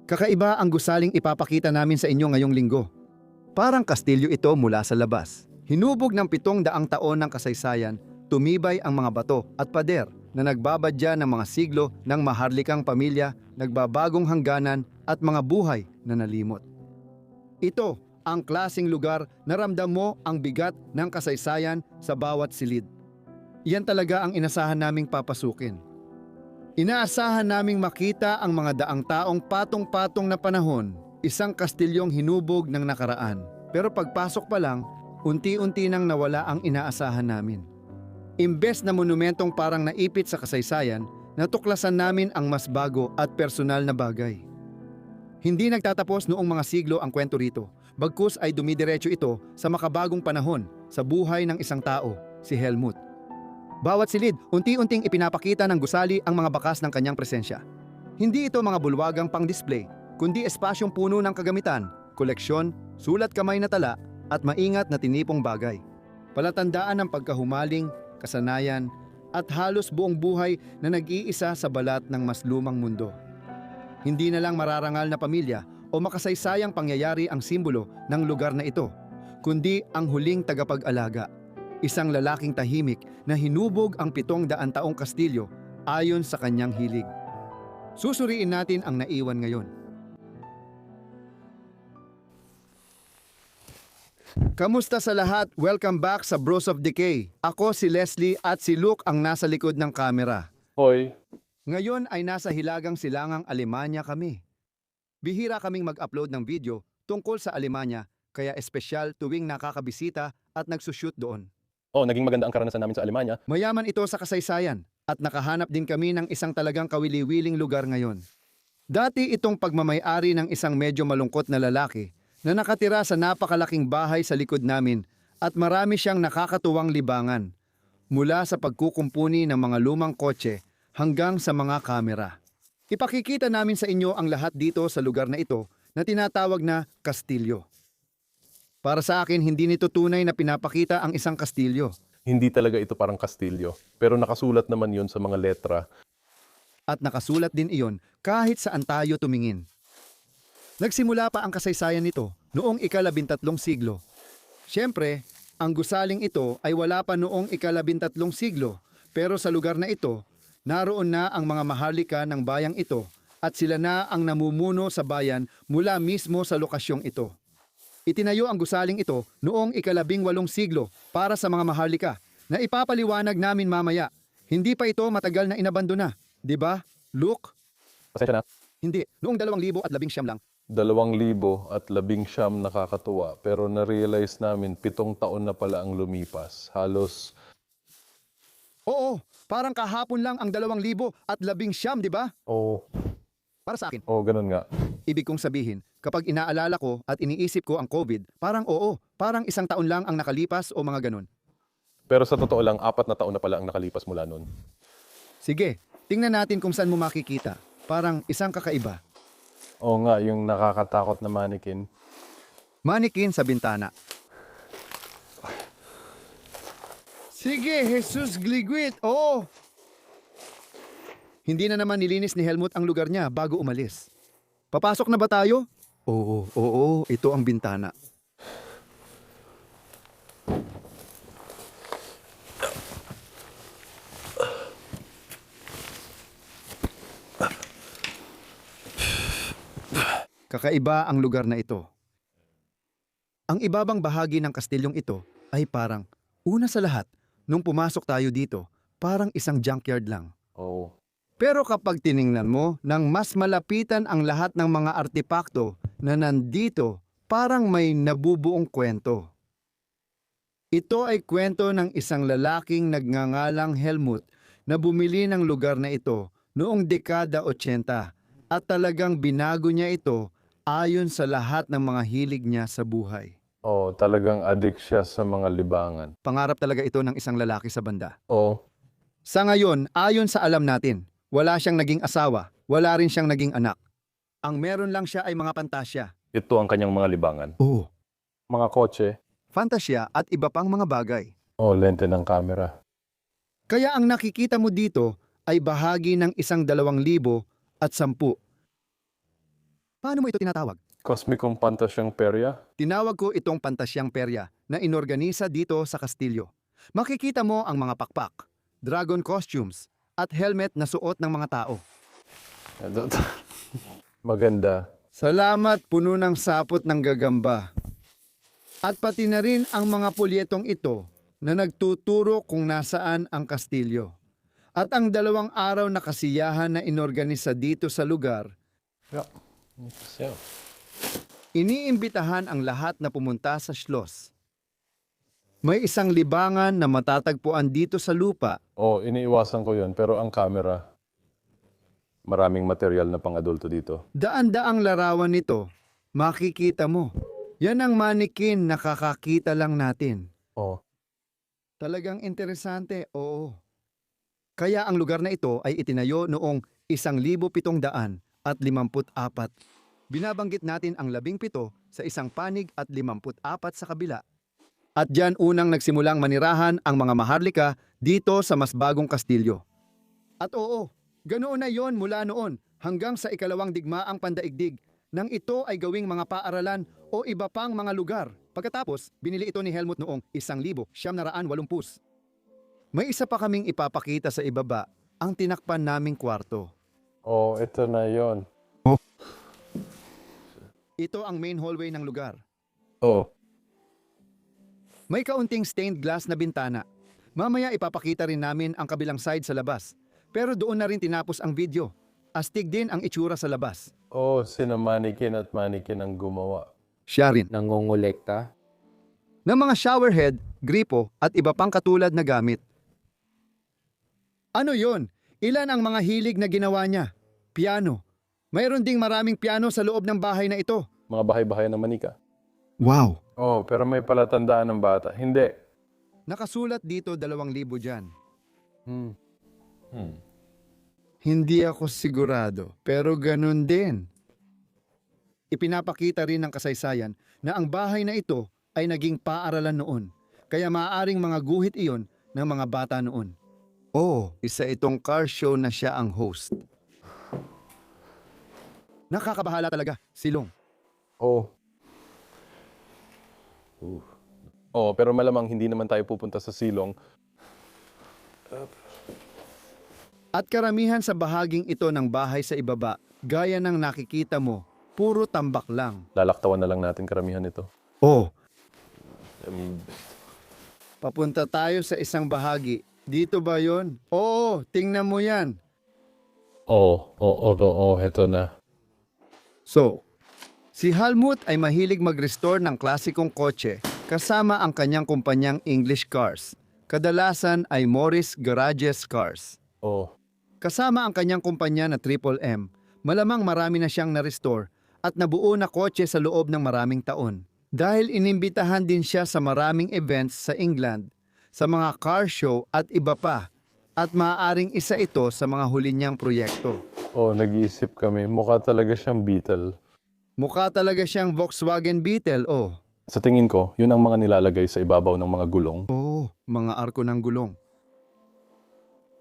Kakaiba ang gusaling ipapakita namin sa inyo ngayong linggo. Parang kastilyo ito mula sa labas. Hinubog ng 700 taon ng kasaysayan, tumibay ang mga bato at pader na nagbabadya ng mga siglo ng maharlikang pamilya, nagbabagong hangganan at mga buhay na nalimot. Ito ang klaseng lugar na ramdam mo ang bigat ng kasaysayan sa bawat silid. Yan talaga ang inasahan naming papasukin. Inaasahan naming makita ang mga daang taong patong-patong na panahon, isang kastilyong hinubog ng nakaraan. Pero pagpasok pa lang, unti-unti nang nawala ang inaasahan namin. Imbes na monumentong parang naipit sa kasaysayan, natuklasan namin ang mas bago at personal na bagay. Hindi nagtatapos noong mga siglo ang kwento rito, bagkus ay dumidiretso ito sa makabagong panahon sa buhay ng isang tao, si Helmut. Bawat silid, unti-unting ipinapakita ng gusali ang mga bakas ng kanyang presensya. Hindi ito mga bulwagang pang-display, kundi espasyong puno ng kagamitan, koleksyon, sulat kamay na tala, at maingat na tinipong bagay. Palatandaan ng pagkahumaling, kasanayan, at halos buong buhay na nag-iisa sa balat ng mas lumang mundo. Hindi na lang mararangal na pamilya o makasaysayang pangyayari ang simbolo ng lugar na ito, kundi ang huling tagapag-alaga. Isang lalaking tahimik na hinubog ang 700 taong kastilyo ayon sa kanyang hilig. Susuriin natin ang naiwan ngayon. Kamusta sa lahat? Welcome back sa Bros of Decay. Ako si Leslie at si Luke ang nasa likod ng kamera. Hoy, Ngayon ay nasa hilagang silangang Alemanya kami. Bihira kaming mag-upload ng video tungkol sa Alemanya, kaya espesyal tuwing nakakabisita at nagsushoot doon. naging maganda ang karanasan namin sa Alemanya. Mayaman ito sa kasaysayan at nakahanap din kami ng isang talagang kawili-wiling lugar ngayon. Dati itong pagmamay-ari ng isang medyo malungkot na lalaki na nakatira sa napakalaking bahay sa likod namin at marami siyang nakakatuwang libangan. Mula sa pagkukumpuni ng mga lumang kotse hanggang sa mga kamera. Ipakikita namin sa inyo ang lahat dito sa lugar na ito na tinatawag na kastilyo. Para sa akin, hindi nito tunay na pinapakita ang isang kastilyo. Hindi talaga ito parang kastilyo, pero nakasulat naman yon sa mga letra. At nakasulat din iyon kahit saan tayo tumingin. Nagsimula pa ang kasaysayan nito noong ika-13 siglo. Siyempre, ang gusaling ito ay wala pa noong ika-13 siglo, pero sa lugar na ito, naroon na ang mga maharlika ng bayang ito at sila na ang namumuno sa bayan mula mismo sa lokasyong ito. Itinayo ang gusaling ito noong ika-18 siglo para sa mga maharlika na ipapaliwanag namin mamaya. Hindi pa ito matagal na inabandona, di ba, Luke? Pasensya na. Hindi, noong 2019 lang. 2019 nakakatuwa, pero na-realize namin 7 taon na pala ang lumipas. Halos, Oo, parang kahapon lang ang 2019, di ba? Para sa akin, ganun nga. ibig kong sabihin, kapag inaalala ko at iniisip ko ang COVID, parang parang 1 taon lang ang nakalipas o mga ganun. Pero sa totoo lang, 4 na taon na pala ang nakalipas mula nun. Sige, tingnan natin kung saan mo makikita. Parang isang kakaiba. Oo nga, yung nakakatakot na mannequin. Manikin sa bintana. Sige, Jesus Gliguit! Oo! Hindi na naman nilinis ni Helmut ang lugar niya bago umalis. Papasok na ba tayo? Oo, ito ang bintana. Kakaiba ang lugar na ito. Ang ibabang bahagi ng kastilyong ito ay parang, una sa lahat, nung pumasok tayo dito, parang isang junkyard lang. Oo. Pero kapag tiningnan mo nang mas malapitan ang lahat ng mga artepakto na nandito, parang may nabubuong kwento. Ito ay kwento ng isang lalaking nagngangalang Helmut na bumili ng lugar na ito noong dekada 80 at talagang binago niya ito ayon sa lahat ng mga hilig niya sa buhay. Talagang addict siya sa mga libangan. Pangarap talaga ito ng isang lalaki sa banda. Oo. Sa ngayon, ayon sa alam natin, wala siyang naging asawa, wala rin siyang naging anak. Ang meron lang siya ay mga pantasya. Ito ang kanyang mga libangan. Oo, Mga kotse. fantasya at iba pang mga bagay. Lente ng camera. Kaya ang nakikita mo dito ay bahagi ng 1,210 Paano mo ito tinatawag? Kosmikong pantasyang perya? Tinawag ko itong pantasyang perya na inorganisa dito sa kastilyo. Makikita mo ang mga pakpak, dragon costumes, at helmet na suot ng mga tao. Maganda. Salamat, puno ng sapot ng gagamba. At pati na rin ang mga pulyetong ito na nagtuturo kung nasaan ang kastilyo. At ang 2 araw na kasiyahan na inorganisa dito sa lugar, Yeah. So, iniimbitahan ang lahat na pumunta sa Schloss. May isang libangan na matatagpuan dito sa lupa. iniiwasan ko yun. Pero ang camera, maraming material na pang-adulto dito. Daan-daang larawan nito, makikita mo. Yan ang manikin na kakakita lang natin. Oh, Talagang interesante, oo. Kaya ang lugar na ito ay itinayo noong 1754. Binabanggit natin ang 17 sa isang panig at 54 sa kabila. At diyan unang nagsimulang manirahan ang mga Maharlika dito sa mas bagong kastilyo. At oo, ganoon na yon mula noon hanggang sa 2 digmaang pandaigdig nang ito ay gawing mga paaralan o iba pang mga lugar. Pagkatapos, binili ito ni Helmut noong 1980. May isa pa kaming ipapakita sa ibaba, ang tinakpan naming kwarto. ito na yon. Ito ang main hallway ng lugar. Oh, May kaunting stained glass na bintana. Mamaya ipapakita rin namin ang kabilang side sa labas. Pero doon na rin tinapos ang video. Astig din ang itsura sa labas. sina mannequin at mannequin ang gumawa. Siya rin. Nangongolekta. Ng mga showerhead, gripo at iba pang katulad na gamit. Ano yon? Ilan ang mga hilig na ginawa niya? Piano. Mayroon ding maraming piano sa loob ng bahay na ito. Mga bahay-bahay ng manika. Wow! Pero may palatandaan ng bata. Hindi. Nakasulat dito 2,000 dyan. Hmm. Hindi ako sigurado, pero ganun din. Ipinapakita rin ng kasaysayan na ang bahay na ito ay naging paaralan noon, kaya maaaring mga guhit iyon ng mga bata noon. Isa itong car show na siya ang host. Nakakabahala talaga, silong. Pero malamang hindi naman tayo pupunta sa silong. At karamihan sa bahaging ito ng bahay sa ibaba, gaya ng nakikita mo, puro tambak lang. Lalaktawan na lang natin karamihan ito. Papunta tayo sa isang bahagi. Dito ba yon? Tingnan mo yan. Ito na. So, si Helmut ay mahilig mag-restore ng klasikong kotse kasama ang kanyang kumpanyang English Cars. Kadalasan ay Morris Garages Cars. Kasama ang kanyang kumpanya na Triple M, malamang marami na siyang na-restore at nabuo na kotse sa loob ng maraming taon. Dahil inimbitahan din siya sa maraming events sa England, sa mga car show at iba pa. At maaaring isa ito sa mga huli niyang proyekto. Nag-iisip kami. Mukha talaga siyang Beetle. Mukha talaga siyang Volkswagen Beetle, Sa tingin ko, yun ang mga nilalagay sa ibabaw ng mga gulong. mga arko ng gulong.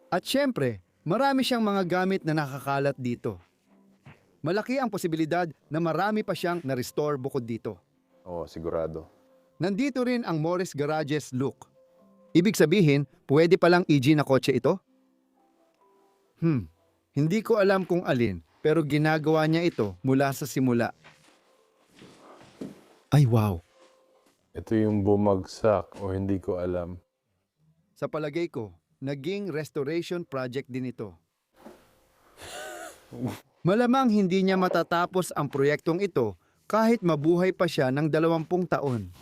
At syempre, marami siyang mga gamit na nakakalat dito. Malaki ang posibilidad na marami pa siyang na-restore bukod dito. Sigurado. Nandito rin ang Morris Garages look. Ibig sabihin, pwede palang EG na kotse ito? Hindi ko alam kung alin, pero ginagawa niya ito mula sa simula. Ay wow! Ito yung bumagsak o hindi ko alam. Sa palagay ko, naging restoration project din ito. Malamang hindi niya matatapos ang proyektong ito kahit mabuhay pa siya ng 20 taon.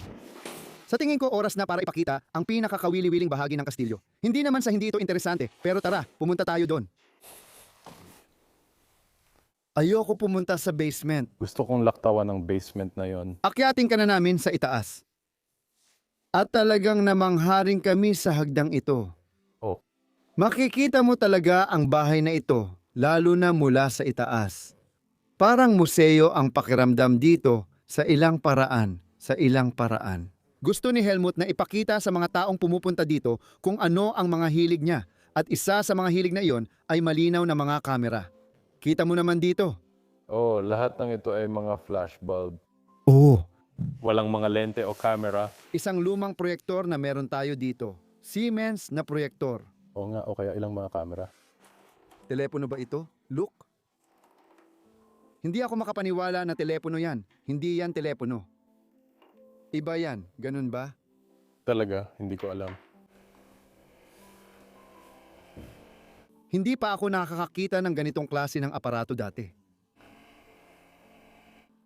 Sa tingin ko, oras na para ipakita ang pinakakawili-wiling bahagi ng kastilyo. Hindi naman sa hindi ito interesante, pero tara, pumunta tayo doon. Ayoko pumunta sa basement. Gusto kong laktawan ng basement na yon. Akyatin ka na namin sa itaas. At talagang namangharing kami sa hagdang ito. Makikita mo talaga ang bahay na ito, lalo na mula sa itaas. Parang museo ang pakiramdam dito sa ilang paraan, Gusto ni Helmut na ipakita sa mga taong pumupunta dito kung ano ang mga hilig niya at isa sa mga hilig na iyon ay malinaw na mga kamera. Kita mo naman dito. Oh, lahat ng ito ay mga flash bulb. Oo. Walang mga lente o camera. Isang lumang proyektor na meron tayo dito. Siemens na proyektor. O nga, o kaya ilang mga camera. Telepono ba ito? Look. Hindi ako makapaniwala na telepono yan. Hindi yan telepono. Iba yan, ganun ba? Talaga, hindi ko alam. Hindi pa ako nakakakita ng ganitong klase ng aparato dati.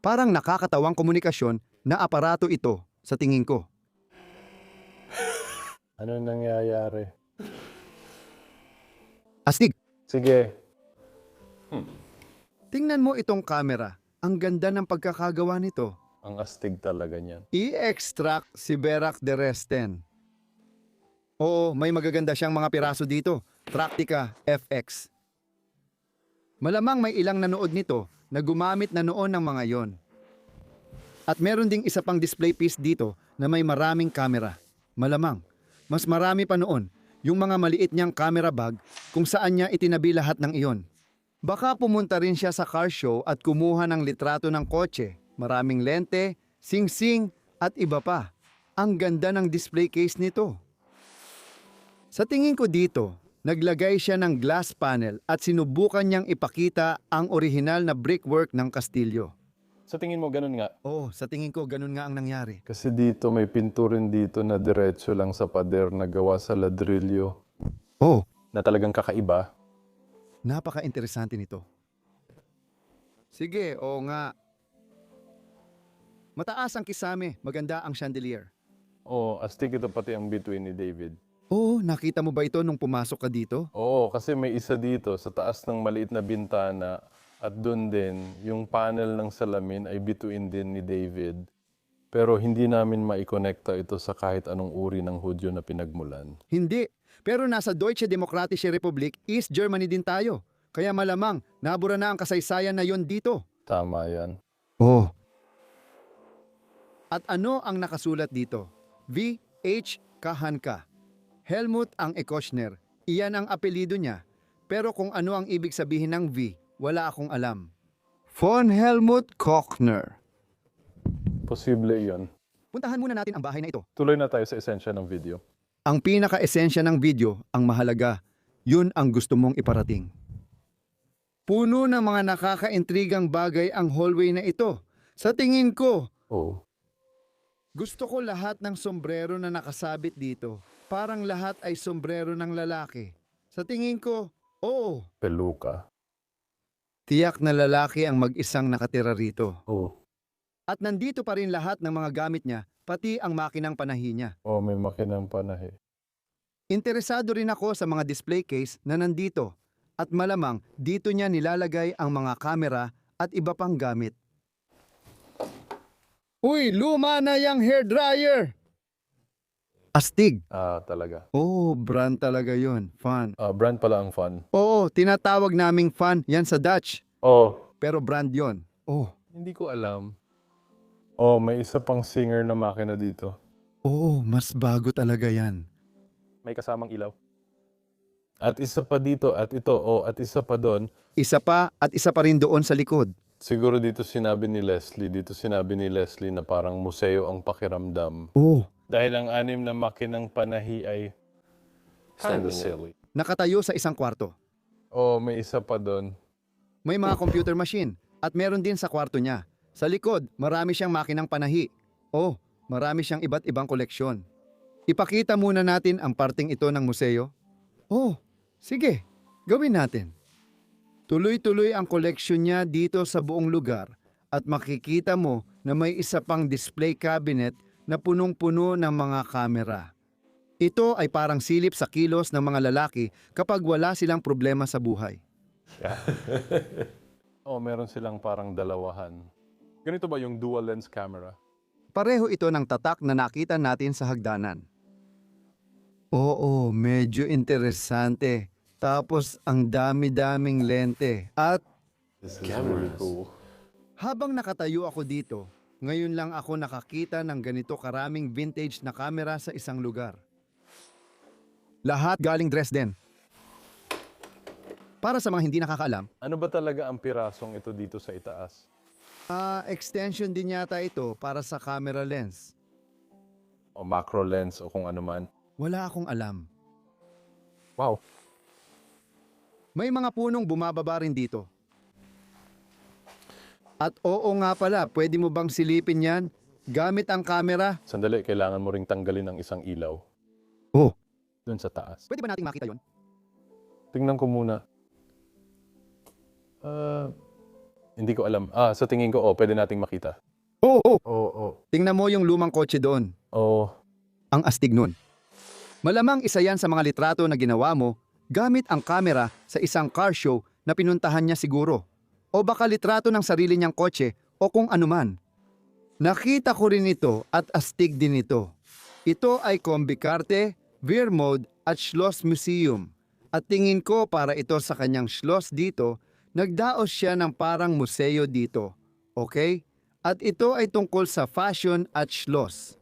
Parang nakakatawang komunikasyon na aparato ito sa tingin ko. Ano nangyayari? Astig, Sige. tingnan mo itong camera. Ang ganda ng pagkakagawa nito. Ang astig talaga niyan. I-extract si Berak de Resten. Oo, may magaganda siyang mga piraso dito. Praktika FX. Malamang may ilang nanood nito na gumamit na noon ng mga yon. At meron ding isa pang display piece dito na may maraming camera. Malamang, mas marami pa noon yung mga maliit niyang camera bag kung saan niya itinabi lahat ng iyon. Baka pumunta rin siya sa car show at kumuha ng litrato ng kotse, maraming lente, sing-sing at iba pa. Ang ganda ng display case nito. Sa tingin ko dito, naglagay siya ng glass panel at sinubukan niyang ipakita ang orihinal na brickwork ng kastilyo. Sa tingin mo, ganun nga? Oh, sa tingin ko ganun nga ang nangyari. Kasi dito may pinturin dito na diretso lang sa pader na gawa sa ladrilyo Oh, na talagang kakaiba. napaka-interesante nito. Sige, oo nga. Mataas ang kisame, maganda ang chandelier. Oo, astig ito pati ang between ni David. Oh, nakita mo ba ito nung pumasok ka dito? Oo, kasi may isa dito sa taas ng maliit na bintana at doon din, yung panel ng salamin ay bituin din ni David. Pero hindi namin maikonekta ito sa kahit anong uri ng Hudyo na pinagmulan. Hindi. Pero nasa Deutsche Demokratische Republik, East Germany din tayo. Kaya malamang, nabura na ang kasaysayan na yon dito. Tama yan. Oh. At ano ang nakasulat dito? V. H. Kahanka. Helmut ang Ekoschner. Iyan ang apelido niya. Pero kung ano ang ibig sabihin ng V, wala akong alam. Von Helmut Kochner. Posible yon. Puntahan muna natin ang bahay na ito. Tuloy na tayo sa esensya ng video. Ang pinaka-esensya ng video, ang mahalaga, yun ang gusto mong iparating. Puno ng mga nakaka-intrigang bagay ang hallway na ito. Sa tingin ko, Oo. gusto ko lahat ng sombrero na nakasabit dito. Parang lahat ay sombrero ng lalaki. Sa tingin ko, oo. Peluka. Tiyak na lalaki ang mag-isang nakatira rito. Oo. At nandito pa rin lahat ng mga gamit niya, pati ang makinang panahi niya. Oo, may makinang panahi. Interesado rin ako sa mga display case na nandito. At malamang dito niya nilalagay ang mga kamera at iba pang gamit. Uy, luma na yung hair dryer! Astig! Ah, talaga. Oh, brand talaga yun. Fun. Brand pala ang fun. Oo, tinatawag naming fun yan sa Dutch. Oh, Pero brand yon. Oh, hindi ko alam. Oh, may isa pang singer na makina dito. oo, mas bago talaga yan. May kasamang ilaw. At isa pa dito, at ito, at isa pa doon. Isa pa at isa pa rin doon sa likod. Siguro dito sinabi ni Leslie na parang museo ang pakiramdam. Oh, Dahil ang anim na makinang panahi ay kinda silly. nakatayo sa isang kwarto. Oh, may isa pa doon. May mga computer machine at meron din sa kwarto niya. Sa likod, marami siyang makinang panahi. Oh, marami siyang iba't ibang koleksyon. Ipakita muna natin ang parting ito ng museo. Oh, sige, gawin natin. Tuloy-tuloy ang koleksyon niya dito sa buong lugar at makikita mo na may isa pang display cabinet na punong-puno ng mga kamera. Ito ay parang silip sa kilos ng mga lalaki kapag wala silang problema sa buhay. Oh, meron silang parang dalawahan. Ganito ba yung dual lens camera? Pareho ito ng tatak na nakita natin sa hagdanan. Oo, medyo interesante. Tapos ang dami-daming lente. At This is really cool. habang nakatayo ako dito, ngayon lang ako nakakita ng ganito karaming vintage na kamera sa isang lugar. Lahat galing Dresden. Para sa mga hindi nakakaalam, Ano ba talaga ang pirasong ito dito sa itaas? extension din yata ito para sa camera lens. O macro lens o kung ano man? Wala akong alam. Wow. May mga punong bumababa rin dito. At oo nga pala, pwede mo bang silipin yan gamit ang camera? Sandali, kailangan mo ring tanggalin ang isang ilaw. Oh, Doon sa taas. pwede ba nating makita yon? Tingnan ko muna. Hindi ko alam. Sa tingin ko, pwede nating makita. Oo. Oo. Tingnan mo yung lumang kotse doon. Oo. Ang astig nun. Malamang isa yan sa mga litrato na ginawa mo gamit ang kamera sa isang car show na pinuntahan niya siguro. O baka litrato ng sarili niyang kotse o kung anuman. Nakita ko rin ito at astig din ito. Ito ay Kombikarte, Wehrmode at Schloss Museum. At tingin ko para ito sa kanyang Schloss dito, nagdaos siya ng parang museo dito. Okay? At ito ay tungkol sa fashion at Schloss.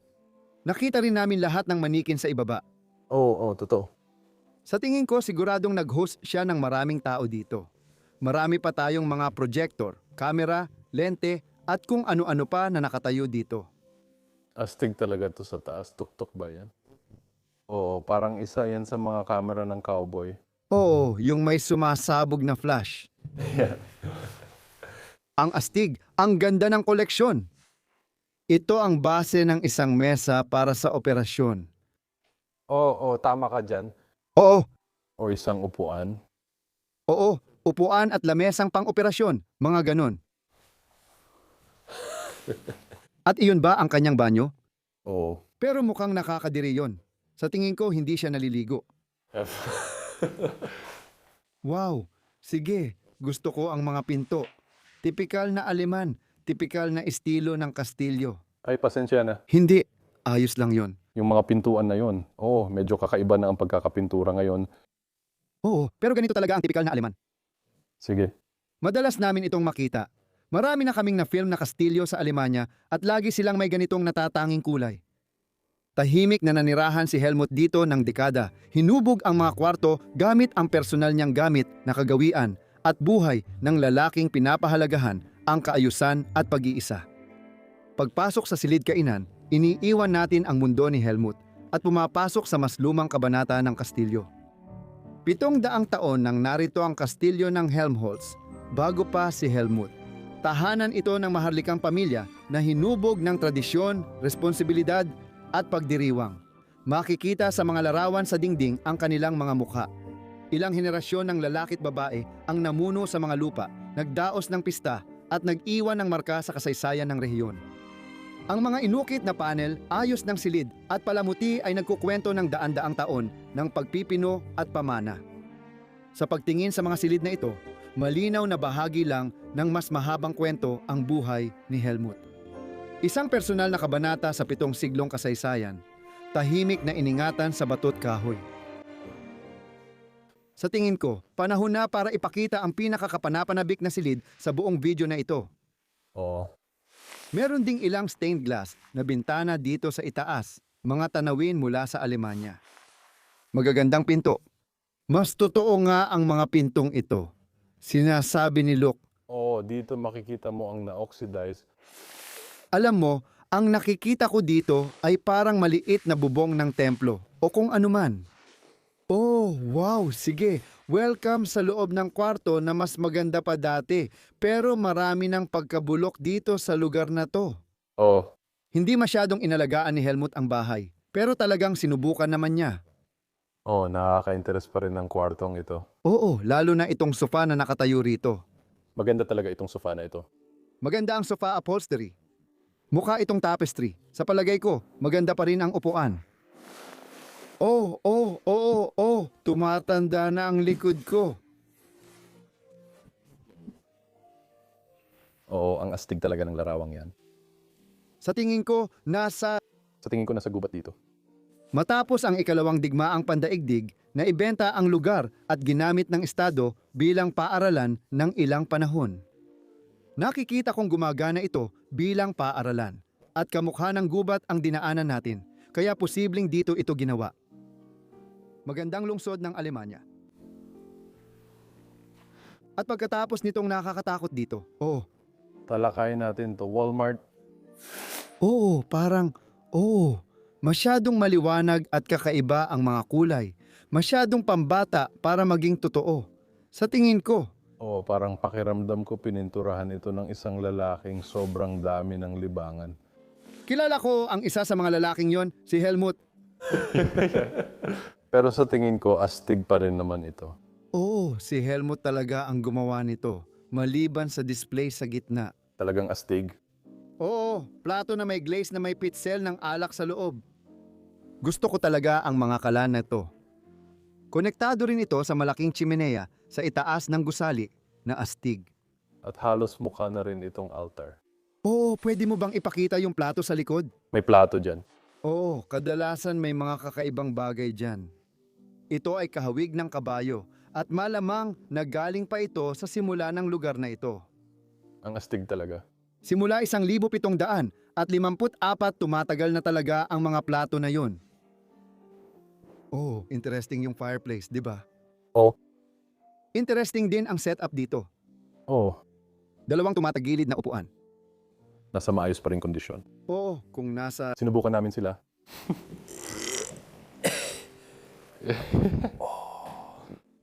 Nakita rin namin lahat ng manikin sa ibaba. Oo, totoo. Sa tingin ko siguradong nag-host siya ng maraming tao dito. Marami pa tayong mga projector, camera, lente at kung ano-ano pa na nakatayo dito. Astig talaga to sa taas. Tuktok ba yan? Oo, parang isa yan sa mga camera ng cowboy. Oo, yung may sumasabog na flash. Ang astig, ang ganda ng koleksyon. Ito ang base ng isang mesa para sa operasyon. Oo, tama ka dyan. Oo, O isang upuan. oo, upuan at lamesang pang-operasyon, mga ganon. At iyon ba ang kanyang banyo? Oo. Pero mukhang nakakadiri yon. Sa tingin ko, hindi siya naliligo. Wow, sige, gusto ko ang mga pinto. Tipikal na Aleman, tipikal na estilo ng Kastilyo. Ay, pasensya na. Hindi, ayos lang yon. Yung mga pintuan na yon. Oo, medyo kakaiba na ang pagkakapintura ngayon. Oo, pero ganito talaga ang tipikal na Aleman. Sige. Madalas namin itong makita. Marami na kaming na-film na Kastilyo sa Alemanya at lagi silang may ganitong natatanging kulay. Tahimik na nanirahan si Helmut dito ng dekada. Hinubog ang mga kwarto gamit ang personal niyang gamit na kagawian at buhay ng lalaking pinapahalagahan ang kaayusan at pag-iisa. Pagpasok sa silid kainan, iniiwan natin ang mundo ni Helmut at pumapasok sa mas lumang kabanata ng Kastilyo. 700 taon nang narito ang Kastilyo ng Helmholtz bago pa si Helmut. Tahanan ito ng maharlikang pamilya na hinubog ng tradisyon, responsibilidad at pagdiriwang. Makikita sa mga larawan sa dingding ang kanilang mga mukha. Ilang henerasyon ng lalaki at babae ang namuno sa mga lupa, nagdaos ng pista at nag-iwan ng marka sa kasaysayan ng rehiyon. Ang mga inukit na panel, ayos ng silid at palamuti ay nagkukwento ng daan-daang taon ng pagpipino at pamana. Sa pagtingin sa mga silid na ito, malinaw na bahagi lang ng mas mahabang kwento ang buhay ni Helmut. Isang personal na kabanata sa 7 siglong kasaysayan, tahimik na iningatan sa batot kahoy. Sa tingin ko, panahon na para ipakita ang pinakakapanapanabik na silid sa buong video na ito. Oo. Meron ding ilang stained glass na bintana dito sa itaas, mga tanawin mula sa Alemanya. Magagandang pinto. Mas totoo nga ang mga pintong ito. Sinasabi ni Luke. Oo, dito makikita mo ang na-oxidize. Alam mo, ang nakikita ko dito ay parang maliit na bubong ng templo o kung anuman. Oh, wow, sige. Welcome sa loob ng kwarto na mas maganda pa dati, pero marami ng pagkabulok dito sa lugar na to. Oo. Hindi masyadong inalagaan ni Helmut ang bahay, pero talagang sinubukan naman niya. Oo, nakaka-interest pa rin ang kwartong ito. Oo, lalo na itong sofa na nakatayo rito. Maganda talaga itong sofa na ito. Maganda ang sofa upholstery. Mukha itong tapestry. Sa palagay ko, maganda pa rin ang upuan. Oh, tumatanda na ang likod ko. Oo, ang astig talaga ng larawang yan. Sa tingin ko, Sa tingin ko nasa gubat dito. matapos ang ikalawang digmaang pandaigdig, naibenta ang lugar at ginamit ng Estado bilang paaralan ng ilang panahon. Nakikita kong gumagana ito bilang paaralan at kamukha ng gubat ang dinaanan natin, kaya posibleng dito ito ginawa. Magandang lungsod ng Alemanya. At pagkatapos nitong nakakatakot dito, Talakayin natin to. Walmart. masyadong maliwanag at kakaiba ang mga kulay. Masyadong pambata para maging totoo. Sa tingin ko, Parang pakiramdam ko pininturahan ito ng isang lalaking sobrang dami ng libangan. kilala ko ang isa sa mga lalaking yon, si Helmut. Pero sa tingin ko, astig pa rin naman ito. Si Helmut talaga ang gumawa nito, maliban sa display sa gitna. Talagang astig. Plato na may glaze na may pitzel ng alak sa loob. Gusto ko talaga ang mga kalan na ito. Konektado rin ito sa malaking chimenea sa itaas ng gusali na astig. At halos mukha na rin itong altar. Pwede mo bang ipakita yung plato sa likod? May plato dyan. Kadalasan may mga kakaibang bagay dyan. Ito ay kahawig ng kabayo at malamang nagaling pa ito sa simula ng lugar na ito. Ang astig talaga. Simula 1,700 at 54 tumatagal na talaga ang mga plato na yon. Interesting yung fireplace, di ba? Interesting din ang setup dito. Dalawang tumatagilid na upuan. Nasa maayos pa rin kondisyon. Kung nasa... Sinubukan namin sila.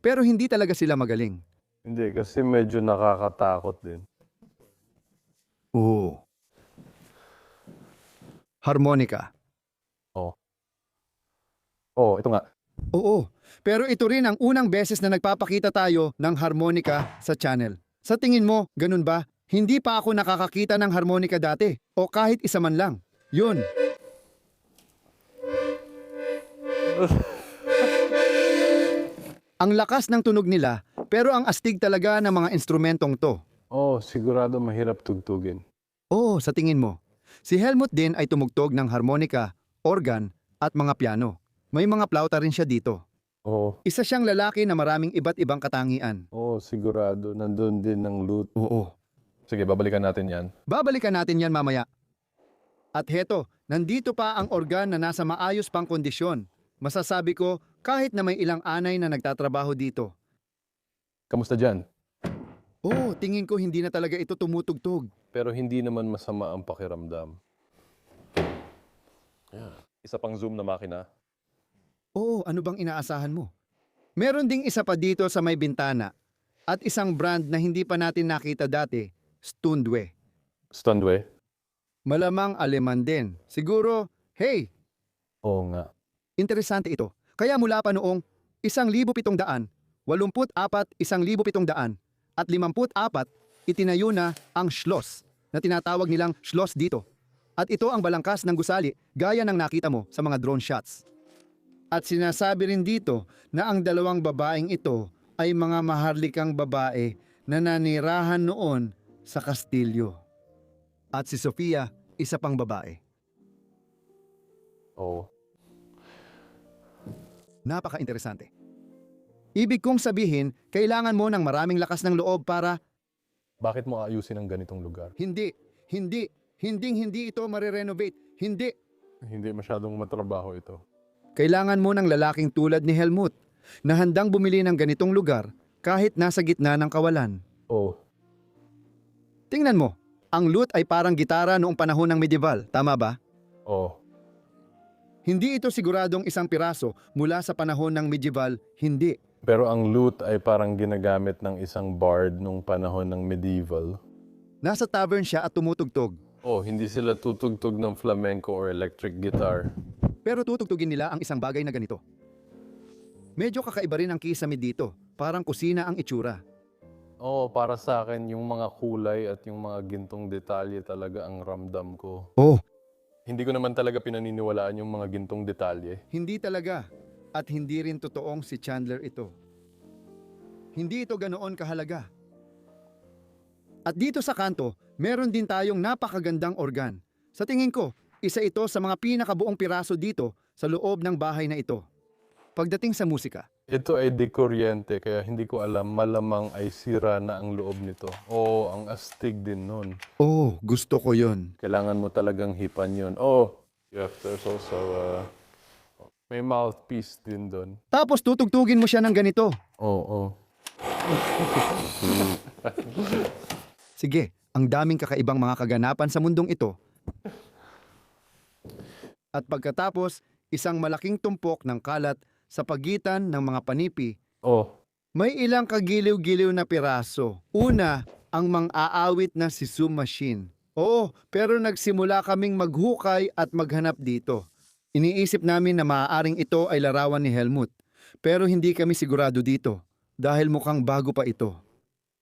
Pero hindi talaga sila magaling. Hindi, kasi medyo nakakatakot din. Harmonica. Ito nga. Pero ito rin ang unang beses na nagpapakita tayo ng harmonica sa channel. Sa tingin mo, ganun ba? Hindi pa ako nakakakita ng harmonica dati o kahit isa man lang. Yun. Ang lakas ng tunog nila, pero ang astig talaga ng mga instrumentong to. Sigurado mahirap tugtugin. Sa tingin mo. Si Helmut din ay tumugtog ng harmonica, organ, at mga piano. May mga plauta rin siya dito. Isa siyang lalaki na maraming iba't ibang katangian. Sigurado. Nandun din ng loot. Sige, babalikan natin yan. Babalikan natin yan mamaya. At heto, nandito pa ang organ na nasa maayos pang kondisyon. Masasabi ko, kahit na may ilang anay na nagtatrabaho dito. Kamusta dyan? Tingin ko hindi na talaga ito tumutugtog. Pero hindi naman masama ang pakiramdam. Isa pang zoom na makina. Ano bang inaasahan mo? Meron ding isa pa dito sa may bintana. At isang brand na hindi pa natin nakita dati, Stundwe. Stundwe? Malamang Aleman din. Siguro, hey! Oo nga. Interesante ito. Kaya mula pa noong 1,700, 84, 1,700, at 54, itinayo na ang Schloss, na tinatawag nilang Schloss dito. At ito ang balangkas ng gusali, gaya ng nakita mo sa mga drone shots. At sinasabi rin dito na ang dalawang babaeng ito ay mga maharlikang babae na nanirahan noon sa kastilyo. At si Sofia, isa pang babae. Napaka-interesante. Ibig kong sabihin, kailangan mo ng maraming lakas ng loob para Bakit mo ayusin ang ganitong lugar? hindi ito marirenovate. Hindi. Hindi masyadong matrabaho ito. Kailangan mo ng lalaking tulad ni Helmut na handang bumili ng ganitong lugar kahit nasa gitna ng kawalan. Tingnan mo, ang lute ay parang gitara noong panahon ng medieval, tama ba? Hindi ito siguradong isang piraso mula sa panahon ng medieval, hindi. Pero ang lute ay parang ginagamit ng isang bard nung panahon ng medieval. Nasa tavern siya at tumutugtog. Hindi sila tutugtog ng flamenco or electric guitar. Pero tutugtugin nila ang isang bagay na ganito. Medyo kakaiba rin ang kisame dito, parang kusina ang itsura. Para sa akin, yung mga kulay at yung mga gintong detalye talaga ang ramdam ko. Hindi ko naman talaga pinaniniwalaan yung mga gintong detalye. Hindi talaga. At hindi rin totoong si Chandler ito. Hindi ito ganoon kahalaga. At dito sa kanto, meron din tayong napakagandang organ. Sa tingin ko, isa ito sa mga pinakabuong piraso dito sa loob ng bahay na ito. Pagdating sa musika, Ito ay dekuryente, kaya hindi ko alam, malamang ay sira na ang loob nito. Ang astig din nun. gusto ko yon. Kailangan mo talagang hipan yun. Yes, there's also, may mouthpiece din doon. Tapos tutugtugin mo siya ng ganito. Sige, ang daming kakaibang mga kaganapan sa mundong ito. At pagkatapos, isang malaking tumpok ng kalat sa pagitan ng mga panipi. Oh, May ilang kagiliw-giliw na piraso. Una, ang mang-aawit na si Zoom Machine. Oo, pero nagsimula kaming maghukay at maghanap dito. Iniisip namin na maaaring ito ay larawan ni Helmut. Pero hindi kami sigurado dito dahil mukhang bago pa ito.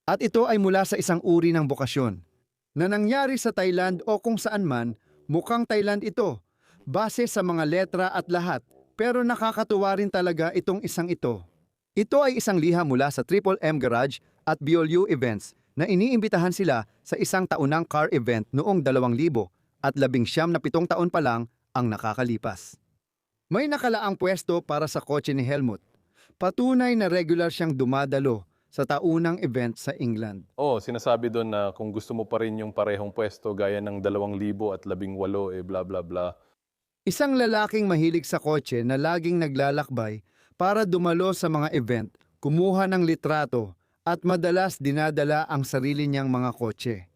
At ito ay mula sa isang uri ng bokasyon na nangyari sa Thailand o kung saan man, mukhang Thailand ito. Base sa mga letra at lahat, pero nakakatuwa rin talaga itong isang ito. Ito ay isang liha mula sa Triple M Garage at Biolyu Events na iniimbitahan sila sa isang taunang car event noong 2000 at 17 taon pa lang ang nakakalipas. May nakalaang pwesto para sa kotse ni Helmut. Patunay na regular siyang dumadalo sa taunang event sa England. oh, sinasabi doon na kung gusto mo pa rin yung parehong pwesto gaya ng 2018 eh bla bla bla. Isang lalaking mahilig sa kotse na laging naglalakbay para dumalo sa mga event, kumuha ng litrato at madalas dinadala ang sarili niyang mga kotse.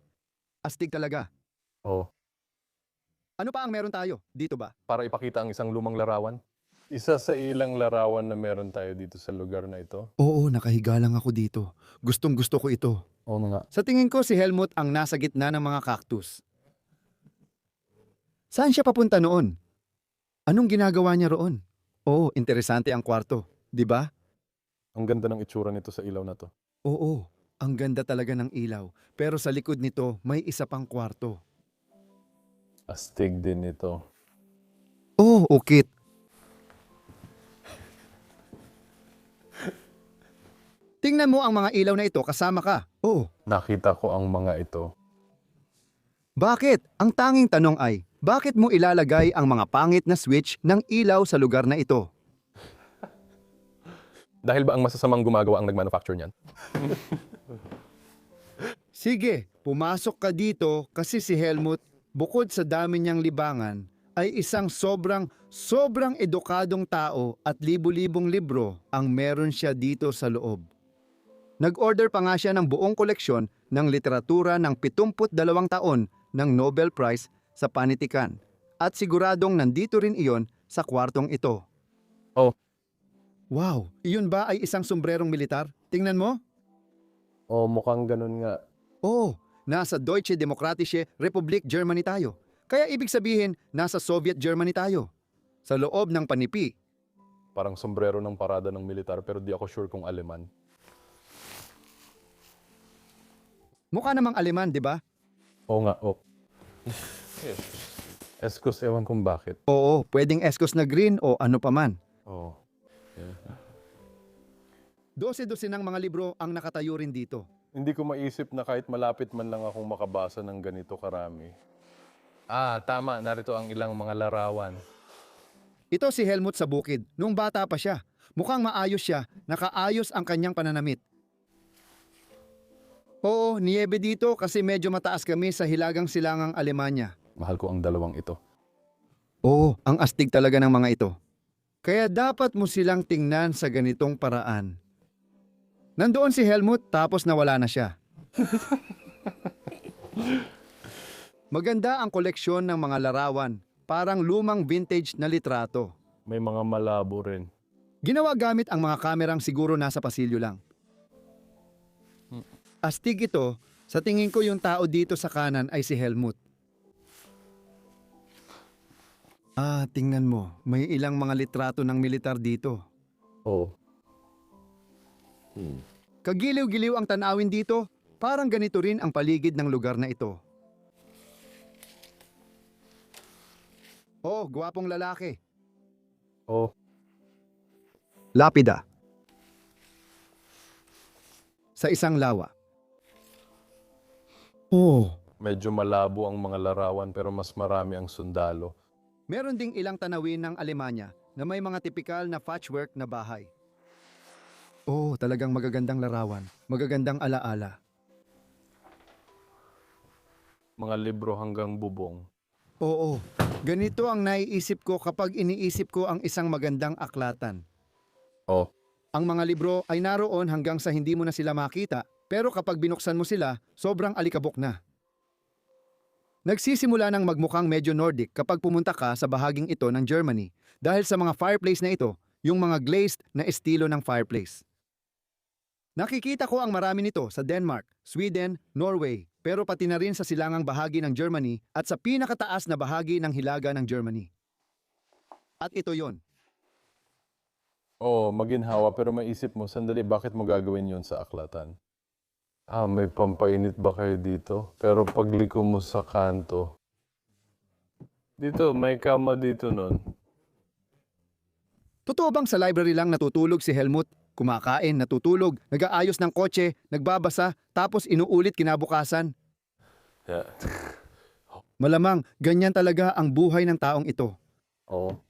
Astig talaga. Oh, Ano pa ang meron tayo? Dito ba? para ipakita ang isang lumang larawan. Isa sa ilang larawan na meron tayo dito sa lugar na ito. Oo, nakahiga lang ako dito. Gustong gusto ko ito. Oo nga. Sa tingin ko si Helmut ang nasa gitna ng mga cactus. Saan siya papunta noon? Anong ginagawa niya roon? Oo, interesante ang kwarto. Di ba? Ang ganda ng itsura nito sa ilaw na to. Oo, ang ganda talaga ng ilaw. Pero sa likod nito, may isa pang kwarto. Astig din ito. Oh, ukit. Tingnan mo ang mga ilaw na ito kasama ka. Oh, Nakita ko ang mga ito. bakit? Ang tanging tanong ay, bakit mo ilalagay ang mga pangit na switch ng ilaw sa lugar na ito? Dahil ba ang masasamang gumagawa ang nagmanufacture niyan? Sige, pumasok ka dito kasi si Helmut, bukod sa dami niyang libangan, ay isang sobrang edukadong tao at libu-libong libro ang meron siya dito sa loob. Nag-order pa nga siya ng buong koleksyon ng literatura ng 72 taon ng Nobel Prize sa panitikan at siguradong nandito rin iyon sa kwartong ito. Oh, Wow, iyon ba ay isang sombrerong militar? Tingnan mo. oh mukhang ganun nga. Oo, nasa Deutsche Demokratische Republik Germany tayo. Kaya ibig sabihin, nasa Soviet Germany tayo. Sa loob ng panipi. Parang sombrero ng parada ng militar pero di ako sure kung Aleman. Mukha namang Aleman, di ba? Oo nga, oh. Yes. Eskos, ewan kung bakit. Oo, pwedeng Eskos na green o ano paman. Oh. Yeah. 12 ng mga libro ang nakatayo rin dito. Hindi ko maisip na kahit malapit man lang akong makabasa ng ganito karami. Ah, tama. Narito ang ilang mga larawan. Ito si Helmut sa bukid, nung bata pa siya. Mukhang maayos siya, nakaayos ang kanyang pananamit. Oo, niyebe dito kasi medyo mataas kami sa hilagang silangang Alemanya. Mahal ko ang dalawang ito. Oo, ang astig talaga ng mga ito. Kaya dapat mo silang tingnan sa ganitong paraan. Nandoon si Helmut tapos nawala na siya. Maganda ang koleksyon ng mga larawan, parang lumang vintage na litrato. May mga malabo rin. Ginawa gamit ang mga kamerang siguro nasa pasilyo lang. Astig ito, sa tingin ko yung tao dito sa kanan ay si Helmut. Ah, tingnan mo, may ilang mga litrato ng militar dito. Oh. Kagiliw-giliw ang tanawin dito, parang ganito rin ang paligid ng lugar na ito. Oh, gwapong lalaki. Oh. Lapida. Sa isang lawa. Oh. Medyo malabo ang mga larawan pero mas marami ang sundalo. Meron ding ilang tanawin ng Alemanya na may mga tipikal na patchwork na bahay. Oh, talagang magagandang larawan, magagandang alaala. Mga libro hanggang bubong. Oo, ganito ang naiisip ko kapag iniisip ko ang isang magandang aklatan. Oh. Ang mga libro ay naroon hanggang sa hindi mo na sila makita, pero kapag binuksan mo sila, sobrang alikabok na. Nagsisimula ng magmukhang medyo Nordic kapag pumunta ka sa bahaging ito ng Germany dahil sa mga fireplace na ito, yung mga glazed na estilo ng fireplace. Nakikita ko ang marami nito sa Denmark, Sweden, Norway, pero pati na rin sa silangang bahagi ng Germany at sa pinakataas na bahagi ng hilaga ng Germany. At ito yon. Oo, maginhawa, pero maisip mo, sandali, bakit mo gagawin yun sa aklatan? May pampainit ba kayo dito? Pero pagliko mo sa kanto, dito, may kama dito nun. Totoo bang sa library lang natutulog si Helmut? Kumakain, natutulog, nag-aayos ng kotse, nagbabasa, tapos inuulit kinabukasan? Yeah. Malamang, ganyan talaga ang buhay ng taong ito. Oo.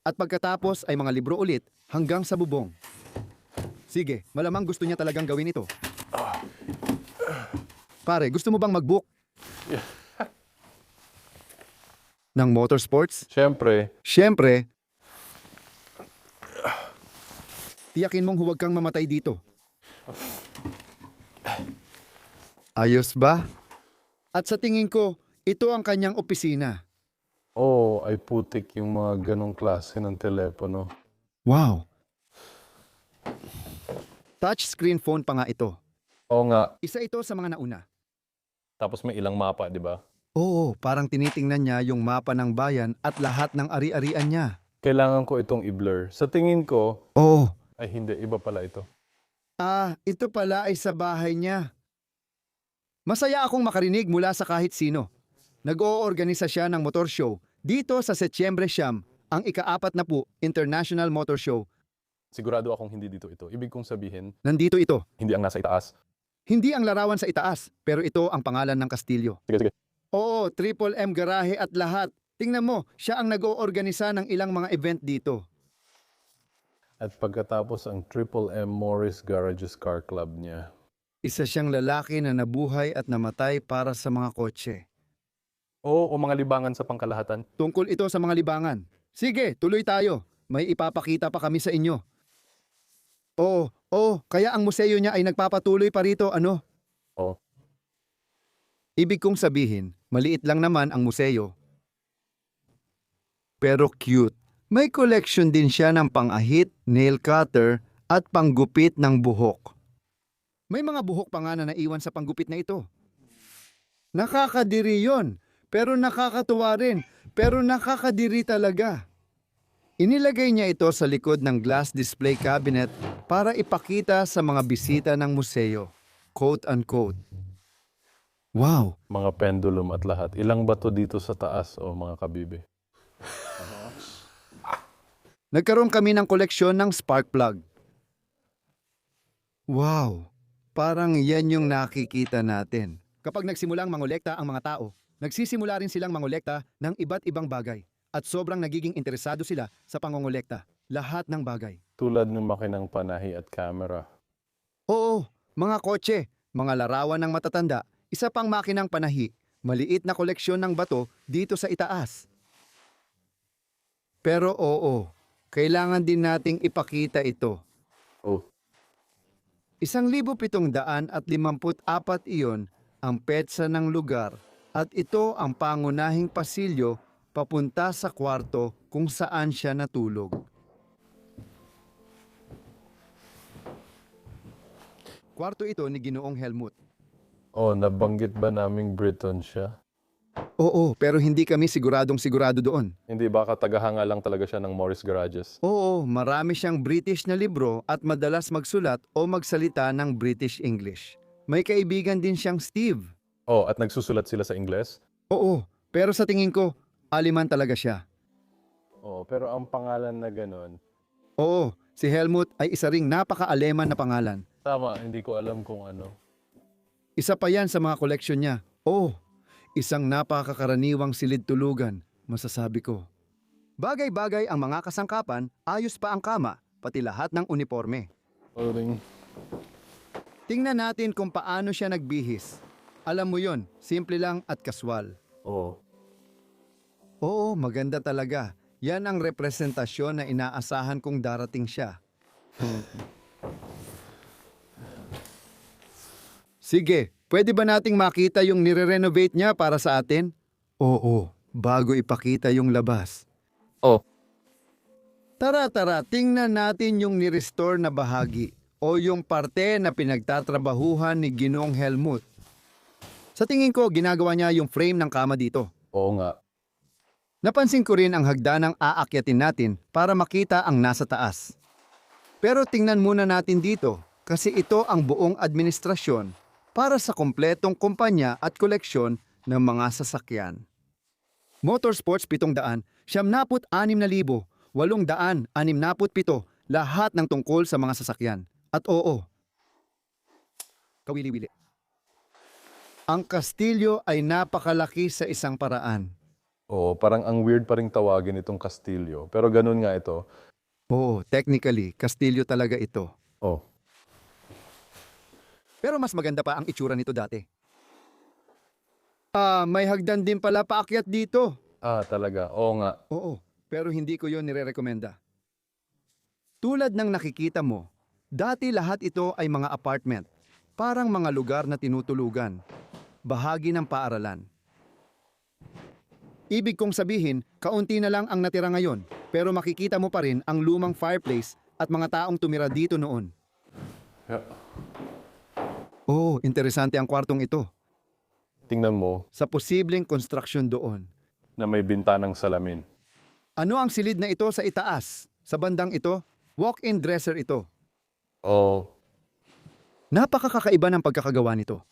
At pagkatapos ay mga libro ulit hanggang sa bubong. Sige, malamang gusto niya talagang gawin ito. Pare, gusto mo bang mag-book? Ng motorsports? Siyempre, Siyempre. Tiyakin mong huwag kang mamatay dito. Ayos ba? At sa tingin ko, ito ang kanyang opisina. ay putik yung mga ganong klase ng telepono. Wow! Touchscreen phone pa nga ito. Oo nga, Isa ito sa mga nauna. tapos may ilang mapa, di ba? Oo, parang tinitingnan niya yung mapa ng bayan at lahat ng ari-arian niya. Kailangan ko itong i-blur. Sa tingin ko, Oo. ay hindi, iba pala ito. Ito pala ay sa bahay niya. Masaya akong makarinig mula sa kahit sino. Nag-oorganisa siya ng motor show dito sa Setyembre Siyam, ang ika-40 International Motor Show. Sigurado akong hindi dito ito. Ibig kong sabihin, Nandito ito. hindi ang nasa itaas. Hindi ang larawan sa itaas, pero ito ang pangalan ng kastilyo. Sige, sige. Oo, Triple M garahe at lahat. Tingnan mo, siya ang nag-oorganisa ng ilang mga event dito. At pagkatapos ang Triple M Morris Garages Car Club niya. Isa siyang lalaki na nabuhay at namatay para sa mga kotse. O mga libangan sa pangkalahatan. Tungkol ito sa mga libangan. Sige, tuloy tayo. May ipapakita pa kami sa inyo. Oo, kaya ang museo niya ay nagpapatuloy pa rito, ano? Oo. Ibig kong sabihin, maliit lang naman ang museo. Pero cute. May collection din siya ng pang-ahit, nail cutter, at panggupit ng buhok. May mga buhok pa nga na naiwan sa panggupit na ito. Nakakadiri yon, pero nakakatuwa rin, pero nakakadiri talaga. Inilagay niya ito sa likod ng glass display cabinet para ipakita sa mga bisita ng museo. Quote-unquote. Wow! Mga pendulum at lahat. Ilang bato dito sa taas o mga kabibe. Nagkaroon kami ng koleksyon ng spark plug. Wow! Parang yan yung nakikita natin. Kapag nagsimulang mangolekta ang mga tao, nagsisimula rin silang mangolekta ng iba't ibang bagay. At sobrang nagiging interesado sila sa pangongolekta. Lahat ng bagay. Tulad ng makinang panahi at camera. Oo, mga kotse, mga larawan ng matatanda, isa pang makinang panahi, maliit na koleksyon ng bato dito sa itaas. Pero oo, kailangan din nating ipakita ito. Oh, 1,754 iyon ang petsa ng lugar at ito ang pangunahing pasilyo papunta sa kwarto kung saan siya natulog. Kwarto ito ni Ginoong Helmut. nabanggit ba naming Briton siya? Oo, pero hindi kami sigurado doon. Hindi, baka tagahanga lang talaga siya ng Morris Garages. Oo, marami siyang British na libro at madalas magsulat o magsalita ng British English. May kaibigan din siyang Steve. At nagsusulat sila sa Ingles? Oo, pero sa tingin ko, Aliman talaga siya. Pero ang pangalan na ganon, Oo, si Helmut ay isa ring napaka-Aleman na pangalan. tama, hindi ko alam kung ano. Isa pa yan sa mga koleksyon niya. Oo, isang napakakaraniwang silid-tulugan, masasabi ko. Bagay-bagay ang mga kasangkapan, ayos pa ang kama, pati lahat ng uniforme. Loading. Tingnan natin kung paano siya nagbihis. Alam mo yon, simple lang at kaswal. Oo, maganda talaga. Yan ang representasyon na inaasahan kong darating siya. Sige, pwede ba nating makita yung nire-renovate niya para sa atin? Oo, bago ipakita yung labas. Oh, Tara, tingnan natin yung ni-restore na bahagi o yung parte na pinagtatrabahuhan ni Ginoong Helmut. Sa tingin ko, ginagawa niya yung frame ng kama dito. Oo nga. Napansin ko rin ang hagdanang aakyatin natin para makita ang nasa taas. Pero tingnan muna natin dito kasi ito ang buong administrasyon para sa kompletong kumpanya at koleksyon ng mga sasakyan. Motorsports 700, 76,867, lahat ng tungkol sa mga sasakyan. At oo, kawili-wili. Ang kastilyo ay napakalaki sa isang paraan. Oo, parang ang weird pa ring tawagin itong kastilyo. Pero ganun nga ito. Oo, technically, kastilyo talaga ito. Oh, Pero mas maganda pa ang itsura nito dati. May hagdan din pala paakyat dito. talaga. Oo nga. Oo, pero hindi ko yon nire-rekomenda. Tulad ng nakikita mo, dati lahat ito ay mga apartment, parang mga lugar na tinutulugan, bahagi ng paaralan. Ibig kong sabihin, kaunti na lang ang natira ngayon, pero makikita mo pa rin ang lumang fireplace at mga taong tumira dito noon. Yeah. Oh, interesante ang kwartong ito. Tingnan mo Sa posibleng construction doon. na may bintanang salamin. Ano ang silid na ito sa itaas? Sa bandang ito, walk-in dresser ito. Oh, Napakakaiba ng pagkakagawa nito.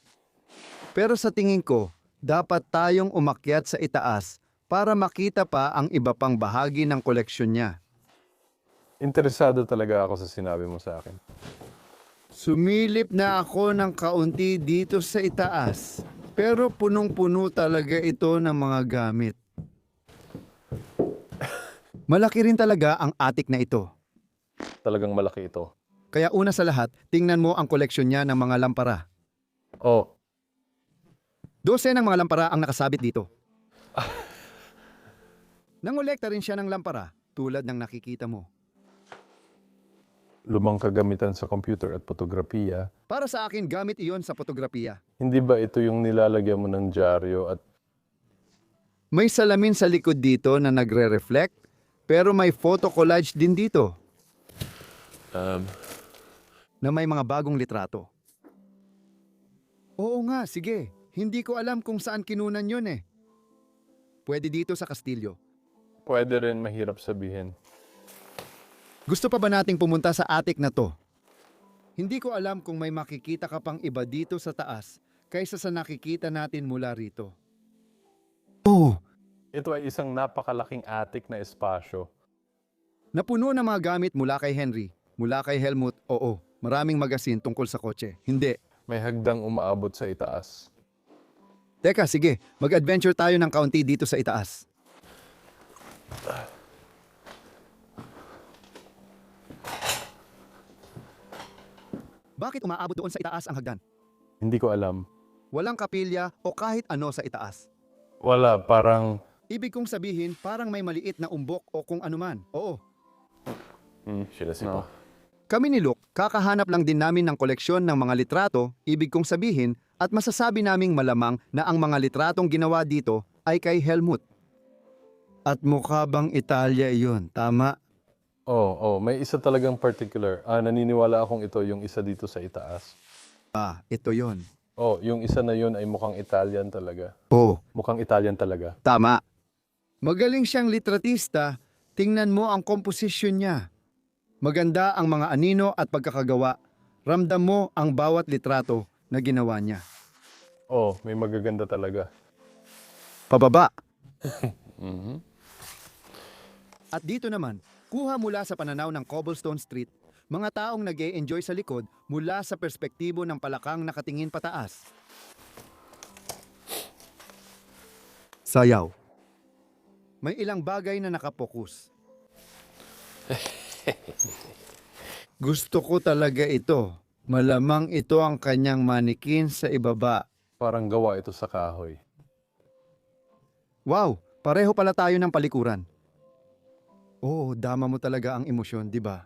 Pero sa tingin ko, dapat tayong umakyat sa itaas para makita pa ang iba pang bahagi ng koleksyon niya. interesado talaga ako sa sinabi mo sa akin. Sumilip na ako ng kaunti dito sa itaas, pero punong-puno talaga ito ng mga gamit. Malaki rin talaga ang attic na ito. Talagang malaki ito. Kaya una sa lahat, tingnan mo ang koleksyon niya ng mga lampara. Oh, 12 ng mga lampara ang nakasabit dito. Nangolekta rin siya ng lampara tulad ng nakikita mo. lumang kagamitan sa computer at fotografiya. Para sa akin, gamit iyon sa fotografiya. Hindi ba ito yung nilalagyan mo ng dyaryo at May salamin sa likod dito na nagre-reflect, pero may photo collage din dito na may mga bagong litrato. Oo nga, sige. Hindi ko alam kung saan kinunan yun eh. Pwede dito sa kastilyo. pwede rin mahirap sabihin? Gusto pa ba nating pumunta sa attic na to? Hindi ko alam kung may makikita ka pang iba dito sa taas kaysa sa nakikita natin mula rito. Oh, Ito ay isang napakalaking attic na espasyo. napuno ng mga gamit mula kay Henry, mula kay Helmut, oo. Maraming magasin tungkol sa kotse. Hindi. May hagdang umaabot sa itaas. Teka, sige. Mag-adventure tayo ng kaunti dito sa itaas. Bakit umaabot doon sa itaas ang hagdan? Hindi ko alam. Walang kapilya o kahit ano sa itaas. Wala, parang... Ibig kong sabihin, parang may maliit na umbok o kung anuman. Oo. No. Kami ni Luke, kakahanap lang din namin ng koleksyon ng mga litrato, ibig kong sabihin, at masasabi naming malamang na ang mga litratong ginawa dito ay kay Helmut. At mukha bang Italia iyon, tama? May isa talagang particular. Naniniwala akong ito yung isa dito sa itaas. Ito yon. Yung isa na yun ay mukhang Italian talaga. Oo, Mukhang Italian talaga. tama. Magaling siyang litratista, tingnan mo ang komposisyon niya. Maganda ang mga anino at pagkakagawa. Ramdam mo ang bawat litrato na ginawa niya. May magaganda talaga. Pababa. At dito naman, kuha mula sa pananaw ng Cobblestone Street, mga taong nag-e-enjoy sa likod mula sa perspektibo ng palakang nakatingin pataas. Sayaw. May ilang bagay na nakapokus. Gusto ko talaga ito. Malamang ito ang kanyang manikin sa ibaba. Parang gawa ito sa kahoy. Wow, pareho pala tayo ng palikuran. Oo, dama mo talaga ang emosyon, di ba?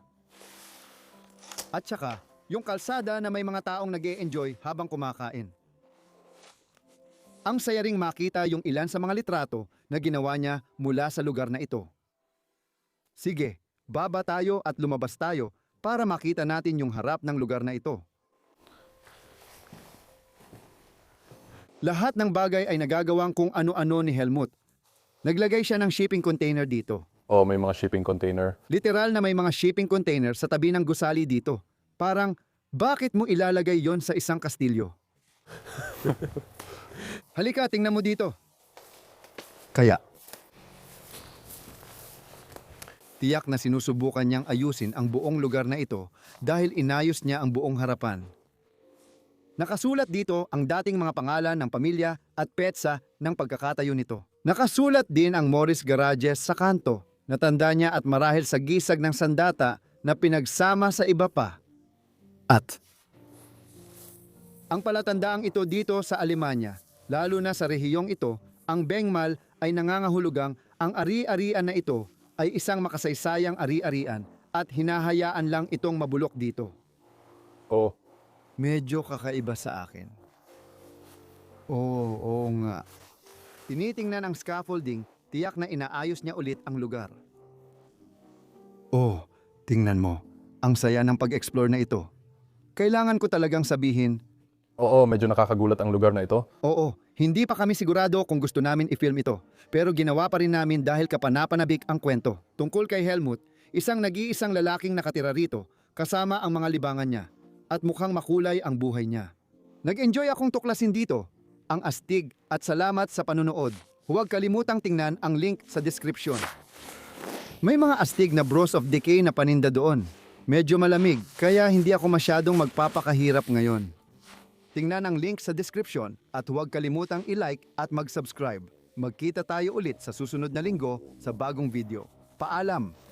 At saka, yung kalsada na may mga taong nag-e-enjoy habang kumakain. Ang saya ring makita yung ilan sa mga litrato na ginawa niya mula sa lugar na ito. Sige, baba tayo at lumabas tayo para makita natin yung harap ng lugar na ito. Lahat ng bagay ay nagagawang kung ano-ano ni Helmut. Naglagay siya ng shipping container dito. Oh, may mga shipping container. Literal na may mga shipping container sa tabi ng gusali dito. Parang, bakit mo ilalagay yon sa isang kastilyo? Halika, tingnan mo dito. Kaya, tiyak na sinusubukan niyang ayusin ang buong lugar na ito dahil inayos niya ang buong harapan. Nakasulat dito ang dating mga pangalan ng pamilya at petsa ng pagkakatayo nito. Nakasulat din ang Morris Garages sa kanto. Natanda niya at marahil sa gisag ng sandata na pinagsama sa iba pa. At ang palatandaang ito dito sa Alemanya, lalo na sa rehiyong ito, ang Bengmal ay nangangahulugang ang ari-arian na ito ay isang makasaysayang ari-arian at hinahayaan lang itong mabulok dito. Oh, Medyo kakaiba sa akin. Oo nga. Tinitingnan ang scaffolding, tiyak na inaayos niya ulit ang lugar. Oh, tingnan mo. Ang saya ng pag-explore na ito. Kailangan ko talagang sabihin, oo, medyo nakakagulat ang lugar na ito. oo, hindi pa kami sigurado kung gusto namin i-film ito. Pero ginawa pa rin namin dahil kapanapanabik ang kwento. Tungkol kay Helmut, isang nag-iisang lalaking nakatira rito, kasama ang mga libangan niya. At mukhang makulay ang buhay niya. Nag-enjoy akong tuklasin dito, ang astig, at salamat sa panunood. Huwag kalimutang tingnan ang link sa description. May mga astig na Bros of Decay na paninda doon. Medyo malamig, kaya hindi ako masyadong magpapakahirap ngayon. Tingnan ang link sa description at huwag kalimutang i-like at mag-subscribe. Magkita tayo ulit sa susunod na linggo sa bagong video. Paalam!